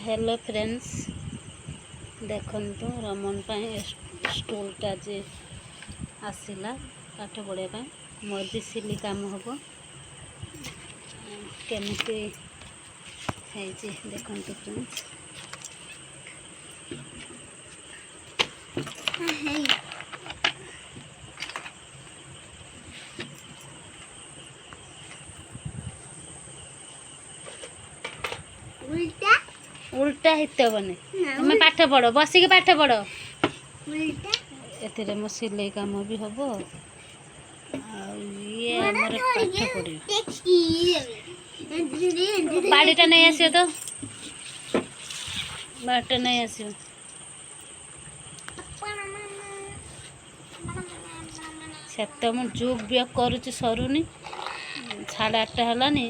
Hello friends देखंतु रमन स्टूलटा जे आसला पाठ पढ़ापी मोर भी सिली काम हम केमती देखंतु फ्रेंड्स उल्टा उल्टा हित बने तुम पाठ पढ़ बसिक पाठ पढ़ उल्टा ए मो सिलाई काम भी हम ये हमर पाठ पढ़ बाड़ीटा नहीं आसो तो बाटा नहीं आसो सेत मु जुग भी करुच्ची सरुनी 8:30 हलानी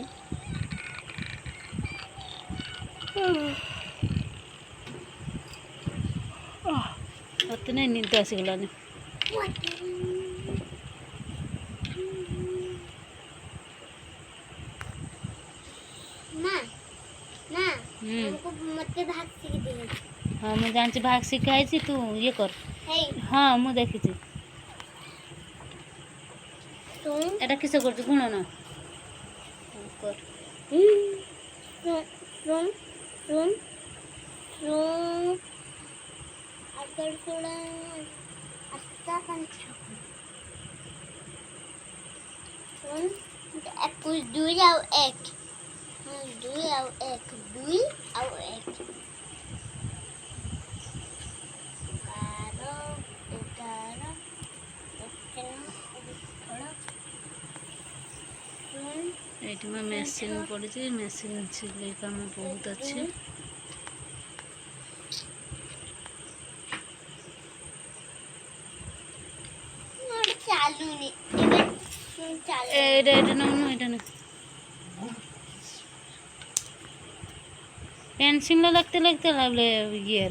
मत नहीं निद आसीगलानी हमको मत भाग सीख दे। हाँ मुझे जानची भाग सिखाई तू ये कर हाँ मुझे देखी एटा किस कर गुण ना कर अगर थोड़ा अच्छा कुछ दुई आउ एक दुई आउ एक 12 एटी में मेसीन पड़ी मेसीन सिलाई काम बहुत अच्छे पेंसिल लगते लगते लगले ये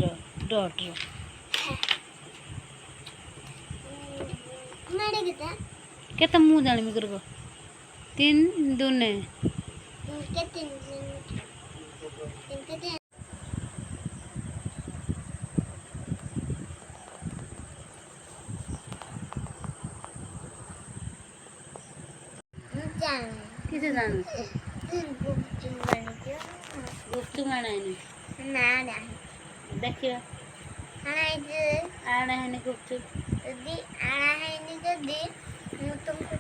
डॉट केते मु जानी करबो 3 दुने किसे जानो गुप्त माने ना ना देखियो आना है ने गुप्त यदि आना है नहीं यदि मु तुमको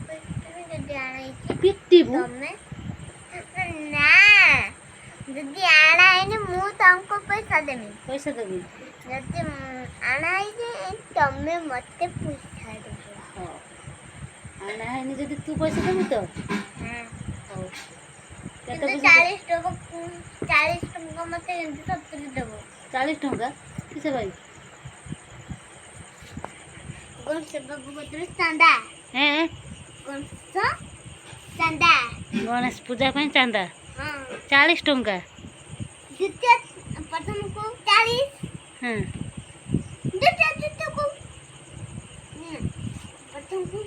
यदि आना है पिट्टी बु तुमने ना यदि आना है नहीं मु तुमको पैसा देबी यदि आना है तुमने मते पैसा देबो हां आना है नहीं यदि तू पैसा देबी तो हां हो केते 40 टका मते 70 देबो 40 टका किसे भाई कौन से बाबू बदल चांदा हैं कौन सा चांदा गणेश पूजा ପାଇଁ चांदा हां 40 टका द्वितीय प्रथम को 40 हां द्वितीय को प्रथम को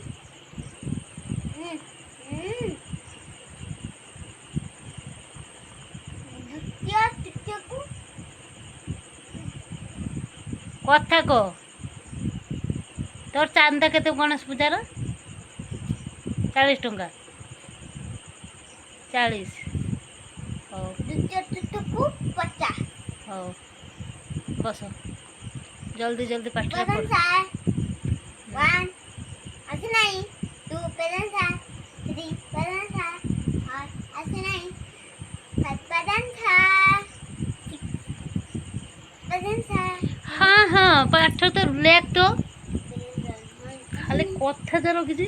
द्वितीय को कथा को तोर चांदा केते गणेश पूजार 40 टका 40 हो द्वितीय को 50 हो बस जल्दी जल्दी पाठ प्रथम पढ़ सा 1 ऐसे नहीं 2 प्रथम सा 3 प्रथम सा और ऐसे नहीं 5 प्रथम सा 6 प्रथम सा हाँ हाँ पाठ तो लेख तो खाली कथा जरा किसी